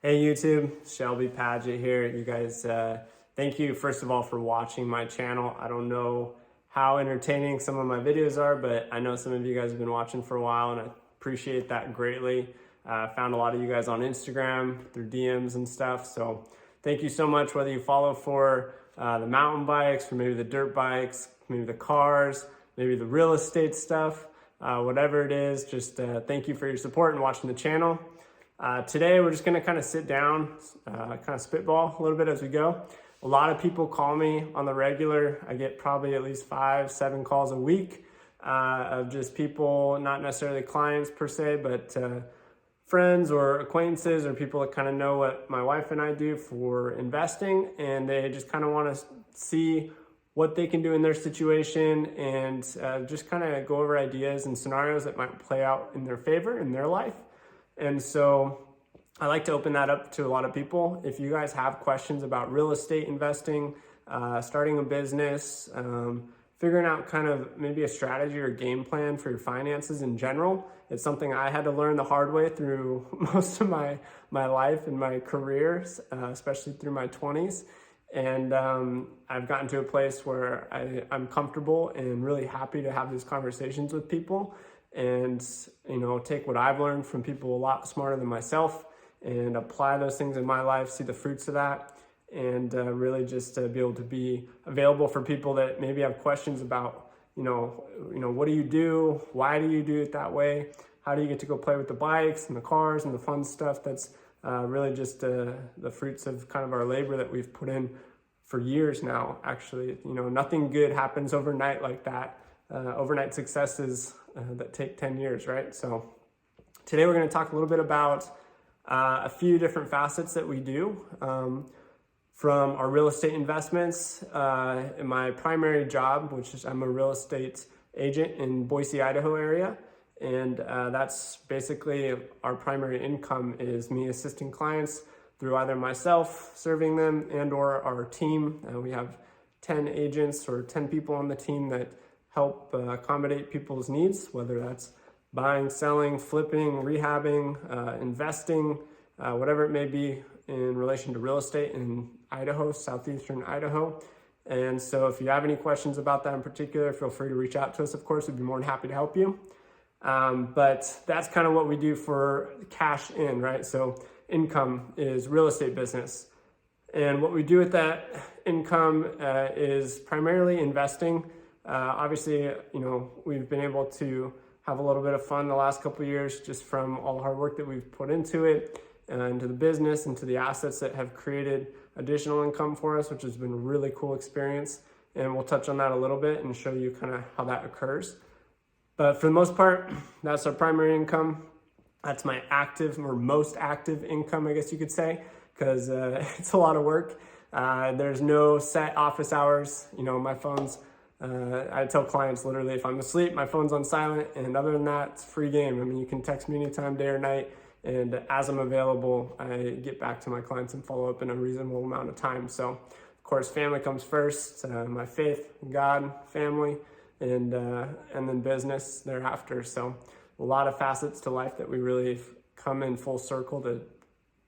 Hey YouTube, Shelby Paget here. You guys, thank you first of all for watching my channel. I don't know how entertaining some of my videos are, but I know some of you guys have been watching for a while and I appreciate that greatly. Found a lot of you guys on Instagram through DMs and stuff. So thank you so much, whether you follow for the mountain bikes, or maybe the dirt bikes, maybe the cars, maybe the real estate stuff, whatever it is, just thank you for your support and watching the channel. Today we're just gonna kind of sit down, kind of spitball a little bit as we go. A lot of people call me on the regular. I get probably at least 5-7 calls a week of just people, not necessarily clients per se, but friends or acquaintances or people that kind of know what my wife and I do for investing, and they just kind of want to see what they can do in their situation and just kind of go over ideas and scenarios that might play out in their favor in their life. And so I like to open that up to a lot of people. If you guys have questions about real estate investing, starting a business, figuring out kind of maybe a strategy or game plan for your finances in general, it's something I had to learn the hard way through most of my life and my career, especially through my 20s. And I've gotten to a place where I'm comfortable and really happy to have these conversations with people and, you know, take what I've learned from people a lot smarter than myself and apply those things in my life, see the fruits of that, and really just be able to be available for people that maybe have questions about, you know, what do you do? Why do you do it that way? How do you get to go play with the bikes and the cars and the fun stuff that's really just the fruits of kind of our labor that we've put in for years now. Actually, you know, nothing good happens overnight like that. Overnight successes that take 10 years, right? So today we're going to talk a little bit about a few different facets that we do from our real estate investments. In my primary job, which is I'm a real estate agent in Boise, Idaho area. And that's basically our primary income is me assisting clients through either myself serving them and or our team. We have 10 agents or 10 people on the team that help accommodate people's needs, whether that's buying, selling, flipping, rehabbing, investing, whatever it may be in relation to real estate in Idaho, southeastern Idaho. And so if you have any questions about that in particular, feel free to reach out to us. Of course, we'd be more than happy to help you. But that's kind of what we do for cash in, right? So income is real estate business. And what we do with that income is primarily investing. Obviously, you know, we've been able to have a little bit of fun the last couple of years just from all the hard work that we've put into it, into the business, into the assets that have created additional income for us, which has been a really cool experience. And we'll touch on that a little bit and show you kind of how that occurs. But for the most part, that's our primary income. That's my active or most active income, I guess you could say, because it's a lot of work. There's no set office hours. You know, my phone's, I tell clients literally if I'm asleep, my phone's on silent. And other than that, it's free game. I mean, you can text me anytime, day or night. And as I'm available, I get back to my clients and follow up in a reasonable amount of time. So, of course, family comes first, my faith, God, family, and then business thereafter. So a lot of facets to life that we really come in full circle to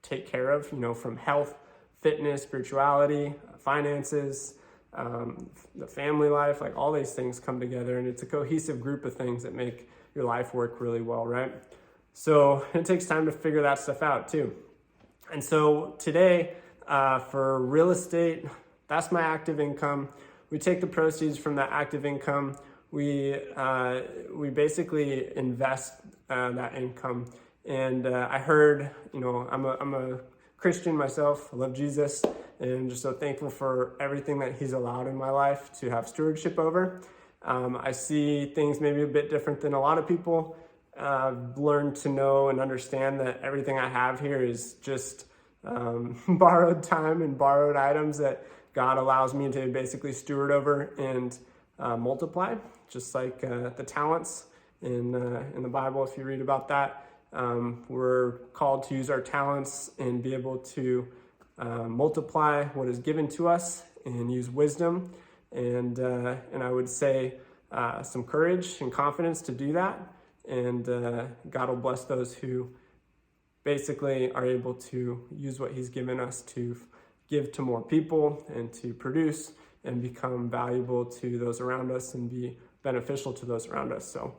take care of, you know, from health, fitness, spirituality, finances, the family life, like all these things come together, and it's a cohesive group of things that make your life work really well, right? So it takes time to figure that stuff out too. And so today, for real estate, that's my active income. We take the proceeds from that active income. We basically invest that income. And I heard, you know, I'm a Christian myself. I love Jesus, and I'm just so thankful for everything that He's allowed in my life to have stewardship over. I see things maybe a bit different than a lot of people. I've learned to know and understand that everything I have here is just borrowed time and borrowed items that God allows me to basically steward over and multiply, just like the talents in the Bible. If you read about that, we're called to use our talents and be able to multiply what is given to us and use wisdom and I would say some courage and confidence to do that. And God will bless those who basically are able to use what he's given us to give to more people and to produce and become valuable to those around us and be beneficial to those around us. So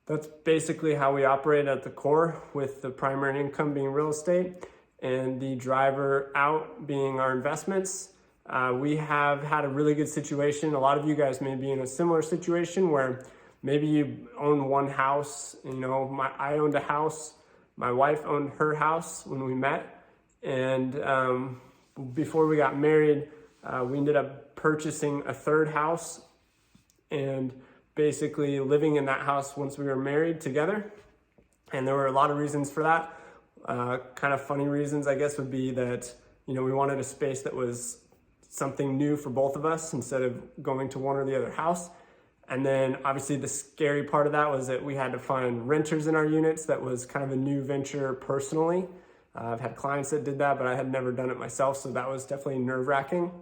that's basically how we operate at the core, with the primary income being real estate and the driver out being our investments. We have had a really good situation. A lot of you guys may be in a similar situation where maybe you own one house. I owned a house. My wife owned her house when we met. And before we got married, we ended up purchasing a third house and basically living in that house once we were married together. And there were a lot of reasons for that. Kind of funny reasons, I guess, would be that, we wanted a space that was something new for both of us instead of going to one or the other house. And then obviously the scary part of that was that we had to find renters in our units. That was kind of a new venture personally. I've had clients that did that, but I had never done it myself. So that was definitely nerve-wracking.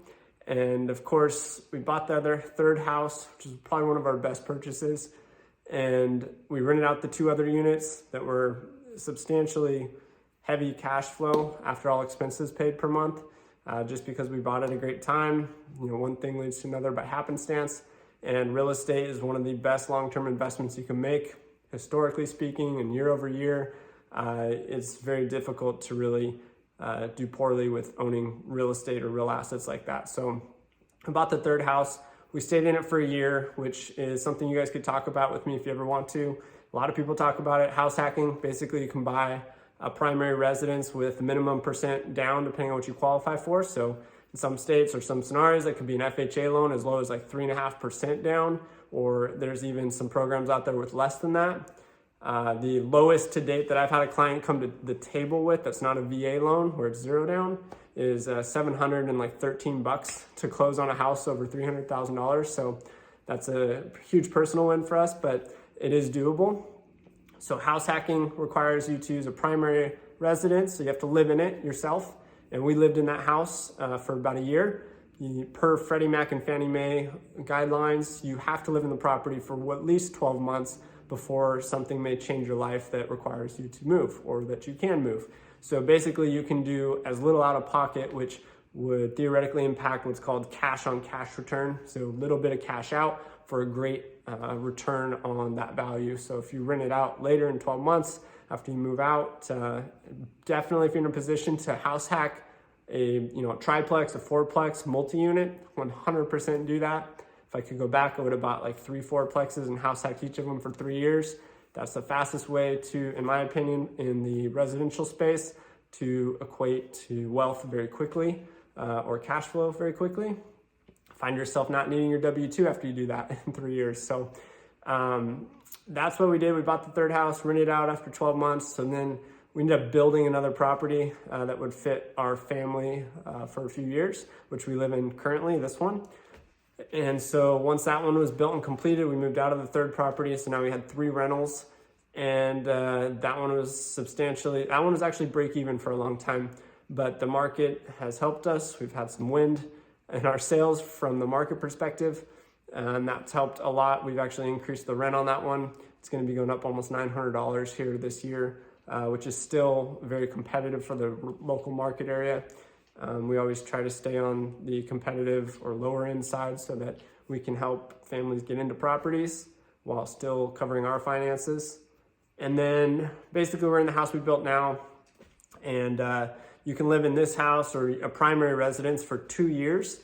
And of course, we bought the other third house, which is probably one of our best purchases. And we rented out the two other units that were substantially heavy cash flow after all expenses paid per month, just because we bought at a great time. One thing leads to another by happenstance. And real estate is one of the best long-term investments you can make, historically speaking, and year over year. It's very difficult to really do poorly with owning real estate or real assets like that. So I bought the third house. We stayed in it for a year, which is something you guys could talk about with me if you ever want to. A lot of people talk about it. House hacking. Basically, you can buy a primary residence with minimum % down, depending on what you qualify for. So in some states or some scenarios, that could be an FHA loan as low as like 3.5% down, or there's even some programs out there with less than that. The lowest to date that I've had a client come to the table with, that's not a VA loan where it's zero down, is $713 to close on a house over $300,000. So that's a huge personal win for us, but it is doable. So house hacking requires you to use a primary residence, so you have to live in it yourself. And we lived in that house for about a year. Per Freddie Mac and Fannie Mae guidelines, you have to live in the property for at least 12 months before something may change your life that requires you to move or that you can move. So basically you can do as little out of pocket, which would theoretically impact what's called cash on cash return. So a little bit of cash out for a great return on that value. So if you rent it out later in 12 months after you move out, definitely if you're in a position to house hack a triplex, a fourplex, multi-unit, 100% do that. If I could go back, I would have bought like 3 fourplexes and house hacked each of them for 3 years. That's the fastest way to, in my opinion, in the residential space, to equate to wealth very quickly or cash flow very quickly. Find yourself not needing your W-2 after you do that in 3 years. So that's what we did. We bought the third house, rented it out after 12 months, and then we ended up building another property that would fit our family for a few years, which we live in currently, this one. And so once that one was built and completed, we moved out of the third property. So now we had 3 rentals, and that one was actually break even for a long time, but the market has helped us. We've had some wind in our sales from the market perspective, and that's helped a lot. We've actually increased the rent on that one. It's going to be going up almost $900 here this year, which is still very competitive for the local market area. We always try to stay on the competitive or lower end side so that we can help families get into properties while still covering our finances. And then basically we're in the house we built now, and you can live in this house or a primary residence for 2 years.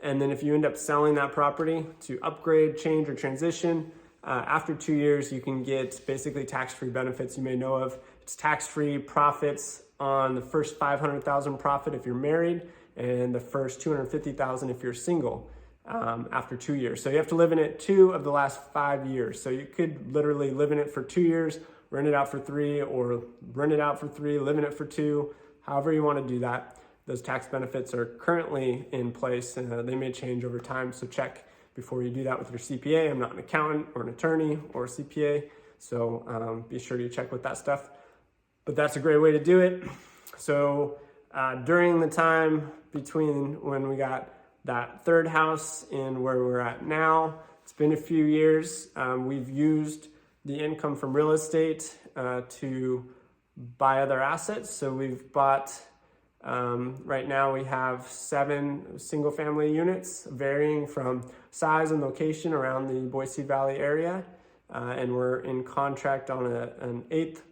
And then if you end up selling that property to upgrade, change, or transition, after 2 years, you can get basically tax-free benefits you may know of. It's tax-free profits on the first $500,000 profit if you're married, and the first $250,000 if you're single after 2 years. So you have to live in it 2 of the last 5 years. So you could literally live in it for 2 years, rent it out for 3, or rent it out for 3, live in it for 2, however you want to do that. Those tax benefits are currently in place, and they may change over time. So check before you do that with your CPA. I'm not an accountant or an attorney or a CPA, so be sure to check with that stuff. But that's a great way to do it. So during the time between when we got that third house and where we're at now, it's been a few years. We've used the income from real estate to buy other assets. So we've bought, right now we have 7 single family units varying from size and location around the Boise Valley area. And we're in contract on an 8th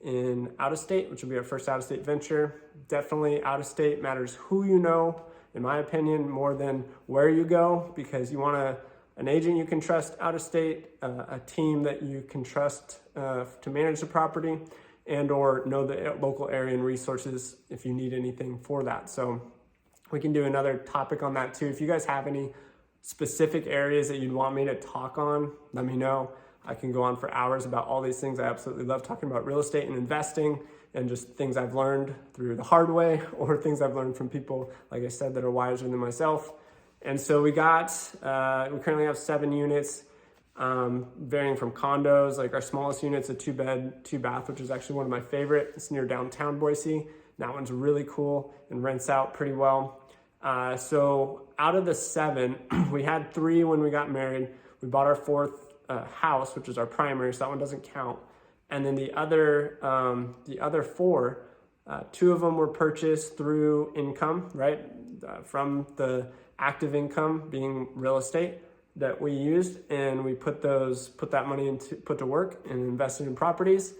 in out of state, which will be our first out of state venture. Definitely out of state matters who you know, in my opinion, more than where you go, because you want an agent you can trust out of state, a team that you can trust to manage the property, and or know the local area and resources if you need anything for that. So we can do another topic on that too. If you guys have any specific areas that you'd want me to talk on, let me know. I can go on for hours about all these things. I absolutely love talking about real estate and investing and just things I've learned through the hard way or things I've learned from people, like I said, that are wiser than myself. And so we currently have 7 units, varying from condos. Like our smallest unit's a 2-bed, 2-bath, which is actually one of my favorite. It's near downtown Boise. That one's really cool and rents out pretty well. So out of the 7, we had 3 when we got married. We bought our 4th house, which is our primary, so that one doesn't count. And then the other 4, 2 of them were purchased through income, right? From the active income being real estate that we used, and we put that money put to work and invested in properties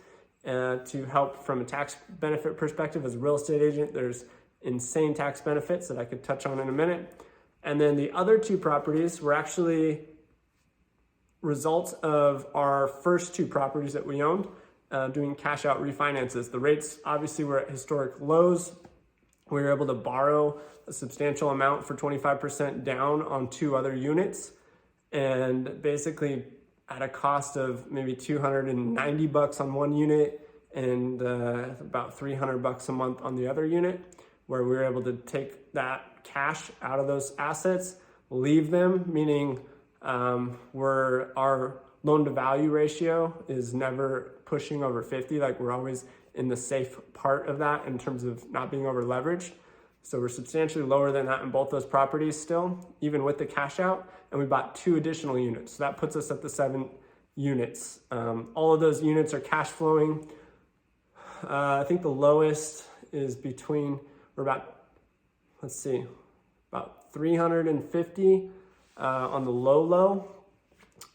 to help from a tax benefit perspective. As a real estate agent, there's insane tax benefits that I could touch on in a minute. And then the other 2 properties were actually results of our first 2 properties that we owned, doing cash out refinances. The rates obviously were at historic lows. We were able to borrow a substantial amount for 25% down on 2 other units, and basically at a cost of maybe $290 on one unit and about $300 a month on the other unit, where we were able to take that cash out of those assets, leave them, meaning our loan to value ratio is never pushing over 50. Like we're always in the safe part of that in terms of not being over leveraged. So we're substantially lower than that in both those properties still, even with the cash out. And we bought 2 additional units. So that puts us at the 7 units. All of those units are cash flowing. I think the lowest is about 350 on the low,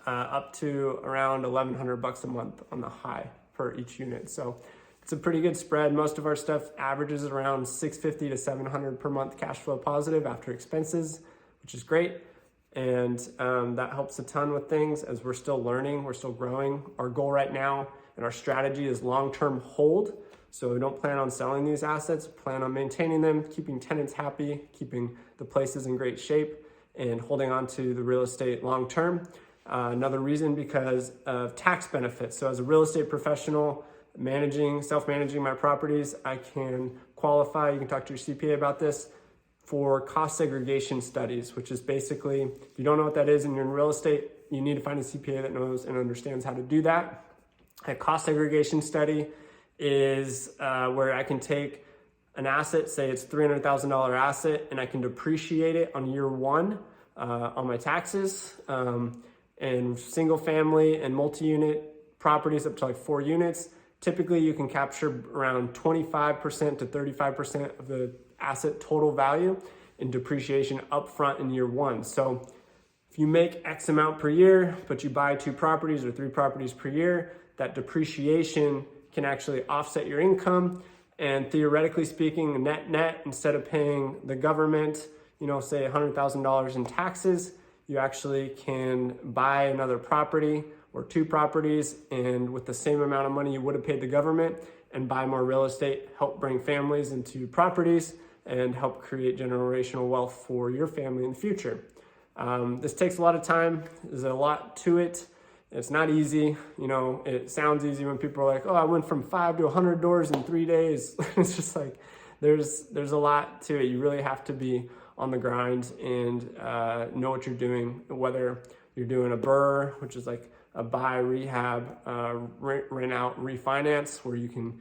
up to around $1,100 a month on the high for each unit. So it's a pretty good spread. Most of our stuff averages around $650 to $700 per month cash flow positive after expenses, which is great. And that helps a ton with things as we're still learning, we're still growing. Our goal right now and our strategy is long-term hold. So we don't plan on selling these assets, plan on maintaining them, keeping tenants happy, keeping the places in great shape, and holding on to the real estate long-term. Another reason because of tax benefits. So as a real estate professional, self-managing my properties, I can qualify, you can talk to your CPA about this, for cost segregation studies, which is basically, if you don't know what that is and you're in real estate, you need to find a CPA that knows and understands how to do that. A cost segregation study is where I can take an asset, say it's $300,000 asset, and I can depreciate it on year 1 on my taxes. And single family and multi-unit properties up to like 4 units, typically you can capture around 25% to 35% of the asset total value in depreciation upfront in year 1. So if you make X amount per year, but you buy 2 properties or 3 properties per year, that depreciation can actually offset your income. And theoretically speaking, net, instead of paying the government, say $100,000 in taxes, you actually can buy another property or 2 properties, and with the same amount of money you would have paid the government, and buy more real estate, help bring families into properties, and help create generational wealth for your family in the future. This takes a lot of time. There's a lot to it. It's not easy. It sounds easy when people are like, oh, I went from 5 to 100 doors in 3 days. It's just like, there's a lot to it. You really have to be on the grind and know what you're doing, whether you're doing a BRRRR, which is like a buy, rehab, rent out, refinance, where you can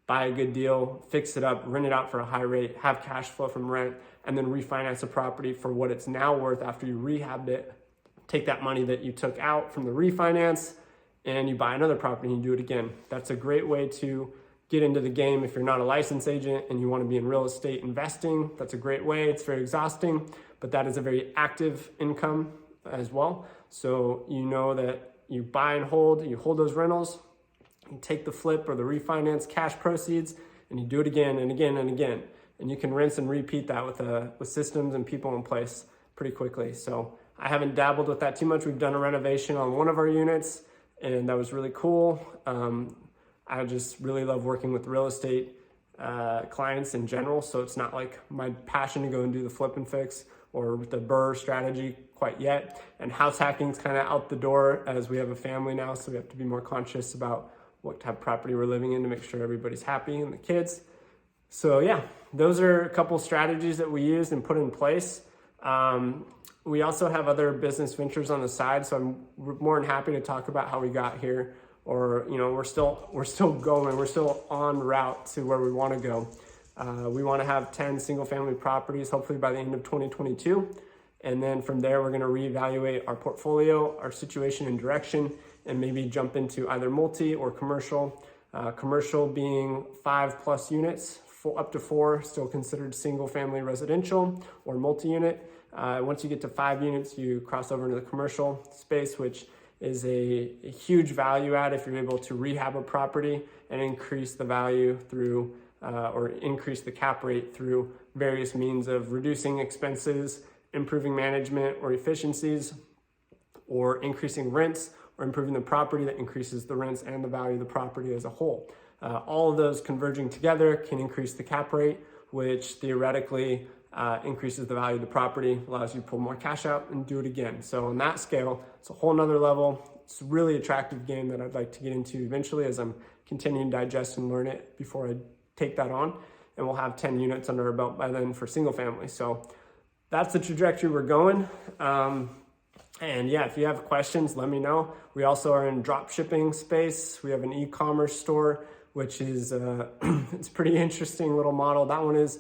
buy a good deal, fix it up, rent it out for a high rate, have cash flow from rent, and then refinance a property for what it's now worth after you rehabbed it. Take that money that you took out from the refinance and you buy another property and you do it again. That's a great way to get into the game if you're not a licensed agent and you want to be in real estate investing. That's a great way. It's very exhausting, but that is a very active income as well. So you know that you buy and hold, you hold those rentals, you take the flip or the refinance cash proceeds, and you do it again and again and again. And you can rinse and repeat that with systems and people in place pretty quickly. So I haven't dabbled with that too much. We've done a renovation on one of our units, and that was really cool. I just really love working with real estate clients in general. So it's not like my passion to go and do the flip and fix or the BRRRR strategy quite yet. And house hacking is kind of out the door as we have a family now. So we have to be more conscious about what type of property we're living in to make sure everybody's happy and the kids. So yeah, those are a couple strategies that we used and put in place. We also have other business ventures on the side. So I'm more than happy to talk about how we got here. Or, you know, we're still going, we're still en route to where we want to go. We want to have 10 single family properties, hopefully by the end of 2022. And then from there, we're going to reevaluate our portfolio, our situation and direction, and maybe jump into either multi or commercial. Commercial being 5+ units, up to 4, still considered single family residential or multi-unit. Once you get to 5 units, you cross over into the commercial space, which is a huge value add if you're able to rehab a property and increase the value through or increase the cap rate through various means of reducing expenses, improving management or efficiencies, or increasing rents or improving the property that increases the rents and the value of the property as a whole. All of those converging together can increase the cap rate, which theoretically increases the value of the property, allows you to pull more cash out and do it again. So on that scale, it's a whole nother level. It's a really attractive game that I'd like to get into eventually as I'm continuing to digest and learn it before I take that on. And we'll have 10 units under our belt by then for single family. So that's the trajectory we're going. And yeah, if you have questions, let me know. We also are in dropshipping space. We have an e-commerce store, which is it's a pretty interesting little model. That one is,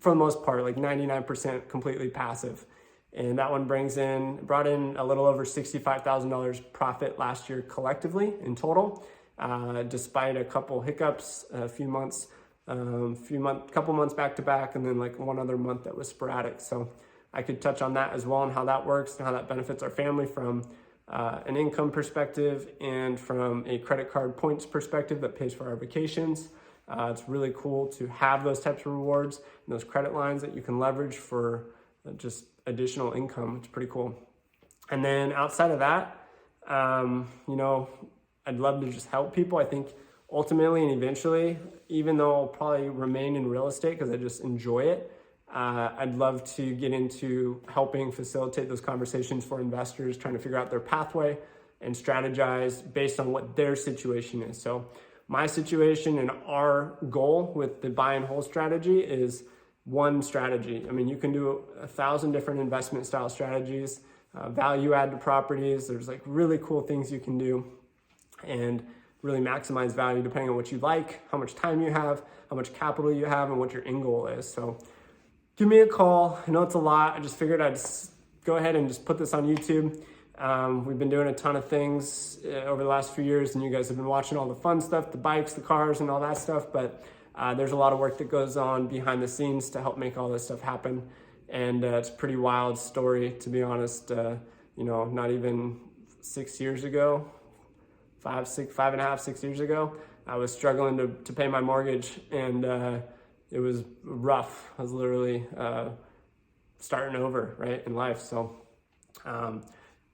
for the most part, like 99% completely passive. And that one brought in a little over $65,000 profit last year collectively in total, despite a couple hiccups, couple months back to back, and then like one other month that was sporadic. So I could touch on that as well and how that works and how that benefits our family from an income perspective and from a credit card points perspective that pays for our vacations. It's really cool to have those types of rewards and those credit lines that you can leverage for just additional income. It's pretty cool. And then outside of that, you know, I'd love to just help people. I think ultimately and eventually, even though I'll probably remain in real estate because I just enjoy it, I'd love to get into helping facilitate those conversations for investors, trying to figure out their pathway and strategize based on what their situation is. So my situation and our goal with the buy and hold strategy is one strategy. I mean, you can do 1,000 different investment style strategies, value add to properties. There's like really cool things you can do and really maximize value depending on what you like, how much time you have, how much capital you have, and what your end goal is. So give me a call. I know it's a lot. I just figured I'd go ahead and just put this on YouTube. We've been doing a ton of things over the last few years, and you guys have been watching all the fun stuff, the bikes, the cars, and all that stuff. But there's a lot of work that goes on behind the scenes to help make all this stuff happen. And it's a pretty wild story, to be honest. You know, not even 6 years ago, 5.5, 6 years ago, I was struggling to pay my mortgage, and it was rough. I was literally starting over, right, in life. So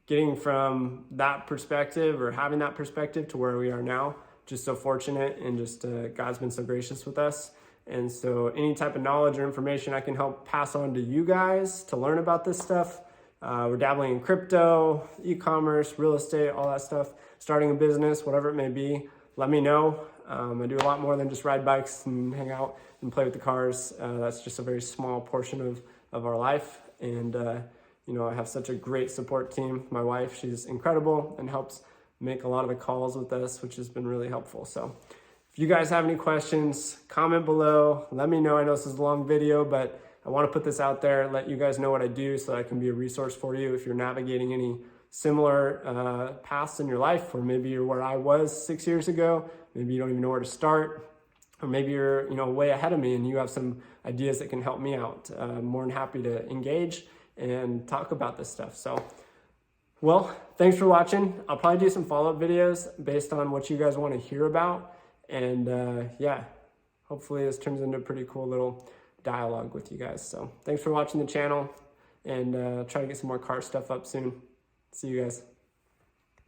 getting from that perspective or having that perspective to where we are now, just so fortunate, and just God's been so gracious with us. And so any type of knowledge or information I can help pass on to you guys to learn about this stuff. We're dabbling in crypto, e-commerce, real estate, all that stuff, starting a business, whatever it may be, let me know. I do a lot more than just ride bikes and hang out and play with the cars. That's just a very small portion of our life. And, you know, I have such a great support team. My wife, she's incredible and helps make a lot of the calls with us, which has been really helpful. So if you guys have any questions, comment below, let me know. I know this is a long video, but I want to put this out there, let you guys know what I do so that I can be a resource for you if you're navigating any similar paths in your life, or maybe you're where I was 6 years ago, maybe you don't even know where to start, or maybe you're way ahead of me and you have some ideas that can help me out. More than happy to engage and talk about this stuff. So, well, thanks for watching. I'll probably do some follow-up videos based on what you guys want to hear about. And yeah, hopefully this turns into a pretty cool little dialogue with you guys. So thanks for watching the channel, and try to get some more car stuff up soon. See you guys.